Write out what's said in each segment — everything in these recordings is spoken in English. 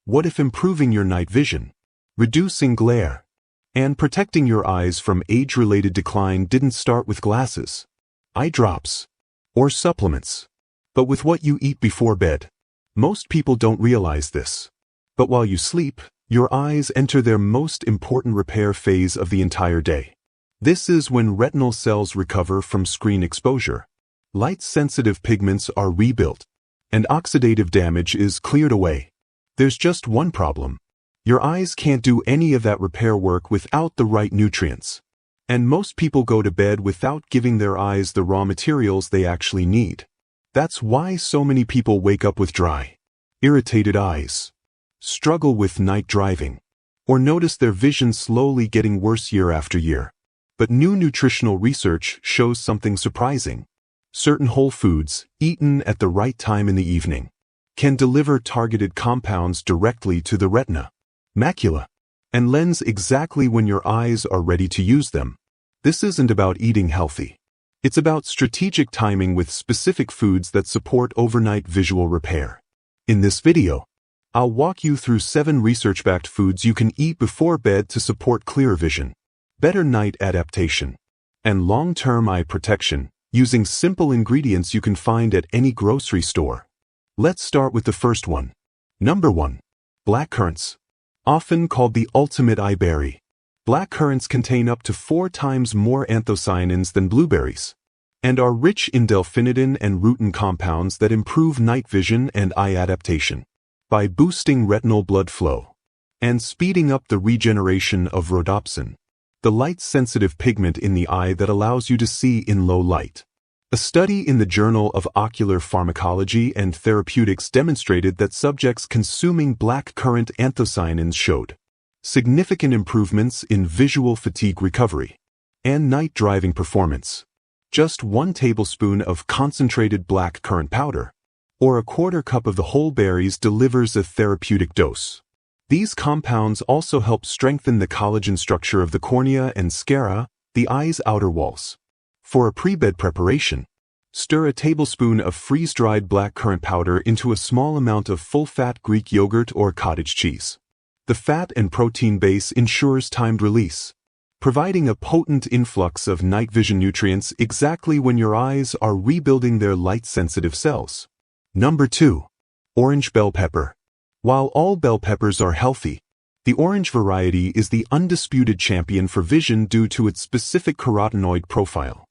What if improving your night vision, reducing glare, and protecting your eyes from age-related decline didn't start with glasses, eye drops, or supplements, but with what you eat before bed? Most people don't realize this. But while you sleep, your eyes enter their most important repair phase of the entire day. This is when retinal cells recover from screen exposure, light-sensitive pigments are rebuilt, and oxidative damage is cleared away. There's just one problem. Your eyes can't do any of that repair work without the right nutrients. And most people go to bed without giving their eyes the raw materials they actually need. That's why so many people wake up with dry, irritated eyes, struggle with night driving, or notice their vision slowly getting worse year after year. But new nutritional research shows something surprising. Certain whole foods, eaten at the right time in the evening, can deliver targeted compounds directly to the retina, macula, and lens exactly when your eyes are ready to use them. This isn't about eating healthy. It's about strategic timing with specific foods that support overnight visual repair. In this video, I'll walk you through 7 research-backed foods you can eat before bed to support clear vision, better night adaptation, and long-term eye protection, using simple ingredients you can find at any grocery store. Let's start with the first one. Number 1. Black currants. Often called the ultimate eye berry, black currants contain up to 4 times more anthocyanins than blueberries, and are rich in delphinidin and rutin compounds that improve night vision and eye adaptation by boosting retinal blood flow and speeding up the regeneration of rhodopsin, the light-sensitive pigment in the eye that allows you to see in low light. A study in the Journal of Ocular Pharmacology and Therapeutics demonstrated that subjects consuming black currant anthocyanins showed significant improvements in visual fatigue recovery and night driving performance. Just 1 tablespoon of concentrated black currant powder, or a 1/4 cup of the whole berries, delivers a therapeutic dose. These compounds also help strengthen the collagen structure of the cornea and sclera, the eye's outer walls. For a pre-bed preparation, stir a tablespoon of freeze-dried black currant powder into a small amount of full-fat Greek yogurt or cottage cheese. The fat and protein base ensures timed release, providing a potent influx of night vision nutrients exactly when your eyes are rebuilding their light-sensitive cells. Number 2. Orange bell pepper. While all bell peppers are healthy, the orange variety is the undisputed champion for vision due to its specific carotenoid profile.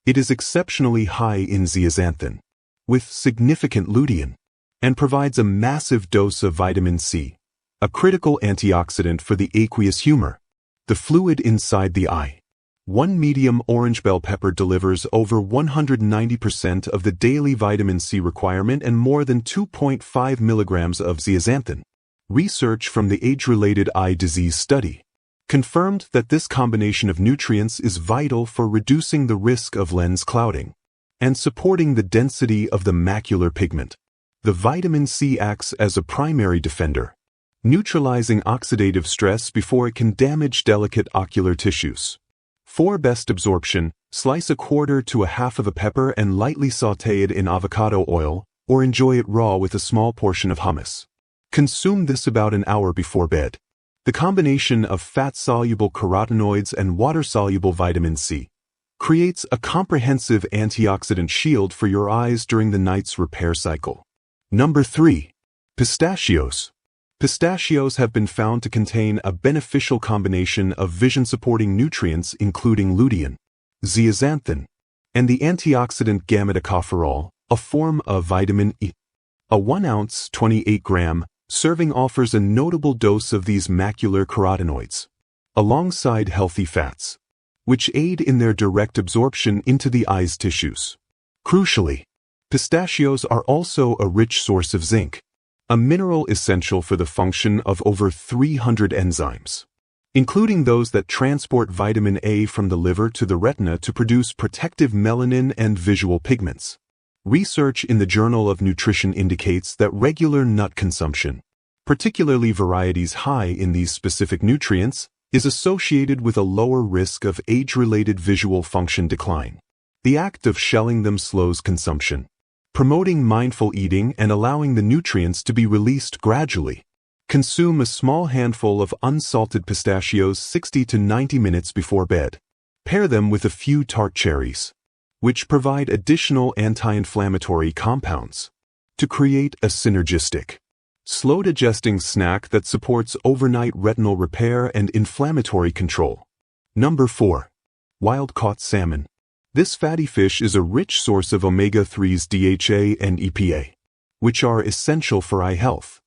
It is exceptionally high in zeaxanthin, with significant lutein, and provides a massive dose of vitamin C, a critical antioxidant for the aqueous humor, the fluid inside the eye. 1 medium orange bell pepper delivers over 190% of the daily vitamin C requirement and more than 2.5 milligrams of zeaxanthin. Research from the Age-Related Eye Disease Study confirmed that this combination of nutrients is vital for reducing the risk of lens clouding and supporting the density of the macular pigment. The vitamin C acts as a primary defender, neutralizing oxidative stress before it can damage delicate ocular tissues. For best absorption, slice 1/4 to 1/2 of a pepper and lightly sauté it in avocado oil, or enjoy it raw with a small portion of hummus. Consume this about an hour before bed. The combination of fat-soluble carotenoids and water-soluble vitamin C creates a comprehensive antioxidant shield for your eyes during the night's repair cycle. Number 3. Pistachios. Pistachios have been found to contain a beneficial combination of vision-supporting nutrients including lutein, zeaxanthin, and the antioxidant gamma-tocopherol, a form of vitamin E. A 1-ounce, 28-gram serving offers a notable dose of these macular carotenoids, alongside healthy fats, which aid in their direct absorption into the eye's tissues. Crucially, pistachios are also a rich source of zinc, a mineral essential for the function of over 300 enzymes, including those that transport vitamin A from the liver to the retina to produce protective melanin and visual pigments. Research in the Journal of Nutrition indicates that regular nut consumption, particularly varieties high in these specific nutrients, is associated with a lower risk of age-related visual function decline. The act of shelling them slows consumption, promoting mindful eating and allowing the nutrients to be released gradually. Consume a small handful of unsalted pistachios 60 to 90 minutes before bed. Pair them with a few tart cherries, which provide additional anti-inflammatory compounds, to create a synergistic, slow-digesting snack that supports overnight retinal repair and inflammatory control. Number 4. Wild-caught salmon. This fatty fish is a rich source of omega-3s DHA and EPA, which are essential for eye health.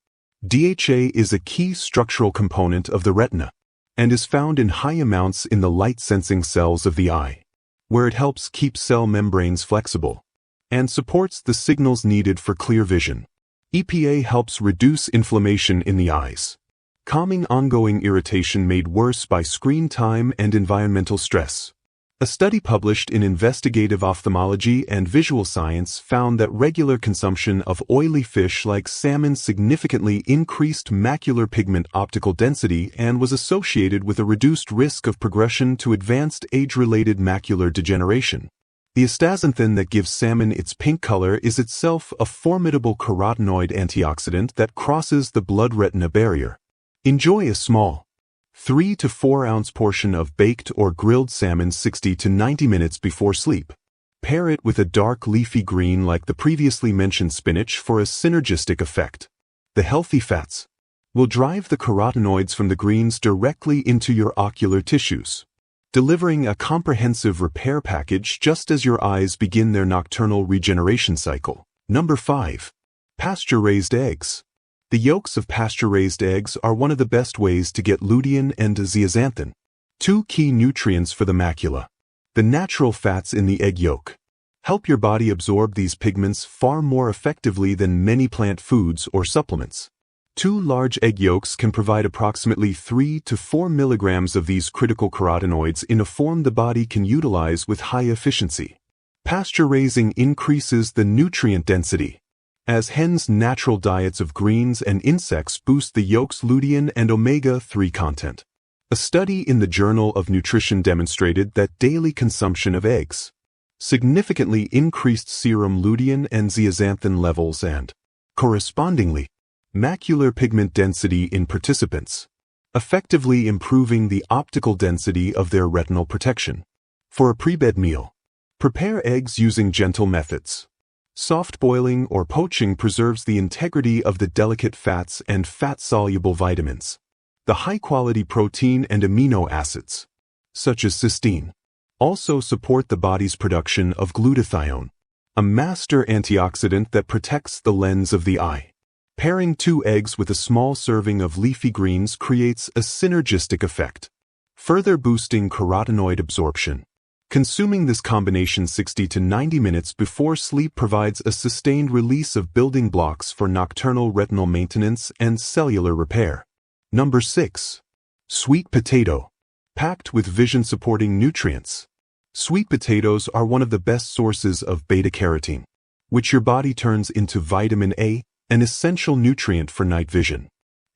DHA is a key structural component of the retina and is found in high amounts in the light-sensing cells of the eye, where it helps keep cell membranes flexible and supports the signals needed for clear vision. EPA helps reduce inflammation in the eyes, calming ongoing irritation made worse by screen time and environmental stress. A study published in Investigative Ophthalmology and Visual Science found that regular consumption of oily fish like salmon significantly increased macular pigment optical density and was associated with a reduced risk of progression to advanced age-related macular degeneration. The astaxanthin that gives salmon its pink color is itself a formidable carotenoid antioxidant that crosses the blood-retina barrier. Enjoy a small 3 to 4 ounce portion of baked or grilled salmon 60 to 90 minutes before sleep. Pair it with a dark leafy green like the previously mentioned spinach for a synergistic effect. The healthy fats will drive the carotenoids from the greens directly into your ocular tissues, delivering a comprehensive repair package just as your eyes begin their nocturnal regeneration cycle. Number 5. Pasture-raised eggs. The yolks of pasture-raised eggs are one of the best ways to get lutein and zeaxanthin, two key nutrients for the macula. The natural fats in the egg yolk help your body absorb these pigments far more effectively than many plant foods or supplements. 2 large egg yolks can provide approximately 3 to 4 milligrams of these critical carotenoids in a form the body can utilize with high efficiency. Pasture raising increases the nutrient density, as hens' natural diets of greens and insects boost the yolk's lutein and omega-3 content. A study in the Journal of Nutrition demonstrated that daily consumption of eggs significantly increased serum lutein and zeaxanthin levels and, correspondingly, macular pigment density in participants, effectively improving the optical density of their retinal protection. For a pre-bed meal, prepare eggs using gentle methods. Soft boiling or poaching preserves the integrity of the delicate fats and fat-soluble vitamins. The high-quality protein and amino acids, such as cysteine, also support the body's production of glutathione, a master antioxidant that protects the lens of the eye. Pairing 2 eggs with a small serving of leafy greens creates a synergistic effect, further boosting carotenoid absorption. Consuming this combination 60 to 90 minutes before sleep provides a sustained release of building blocks for nocturnal retinal maintenance and cellular repair. Number 6. Sweet potato. Packed with vision-supporting nutrients. Sweet potatoes are one of the best sources of beta-carotene, which your body turns into vitamin A, an essential nutrient for night vision,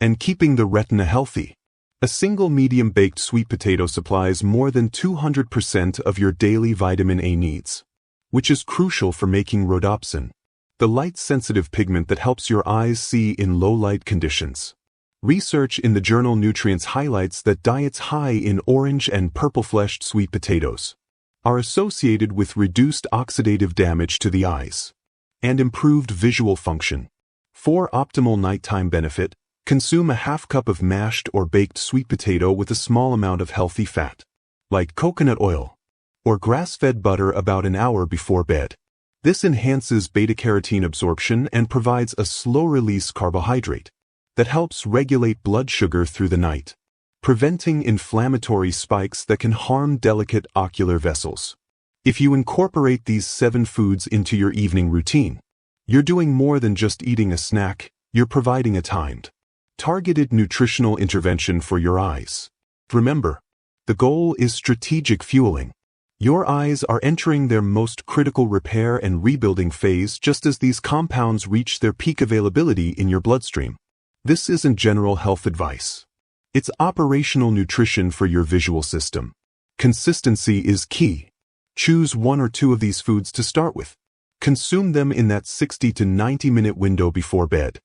and keeping the retina healthy. A single medium-baked sweet potato supplies more than 200% of your daily vitamin A needs, which is crucial for making rhodopsin, the light-sensitive pigment that helps your eyes see in low-light conditions. Research in the journal Nutrients highlights that diets high in orange and purple-fleshed sweet potatoes are associated with reduced oxidative damage to the eyes and improved visual function. For optimal nighttime benefit, consume a half cup of mashed or baked sweet potato with a small amount of healthy fat, like coconut oil or grass-fed butter about an hour before bed. This enhances beta-carotene absorption and provides a slow-release carbohydrate that helps regulate blood sugar through the night, preventing inflammatory spikes that can harm delicate ocular vessels. If you incorporate these 7 foods into your evening routine, you're doing more than just eating a snack, you're providing a timed, targeted nutritional intervention for your eyes. Remember, the goal is strategic fueling. Your eyes are entering their most critical repair and rebuilding phase just as these compounds reach their peak availability in your bloodstream. This isn't general health advice. It's operational nutrition for your visual system. Consistency is key. Choose 1 or 2 of these foods to start with. Consume them in that 60 to 90 minute window before bed.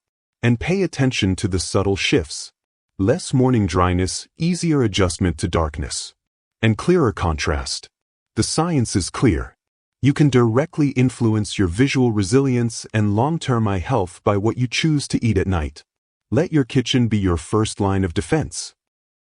And pay attention to the subtle shifts. Less morning dryness, easier adjustment to darkness, and clearer contrast. The science is clear. You can directly influence your visual resilience and long-term eye health by what you choose to eat at night. Let your kitchen be your first line of defense.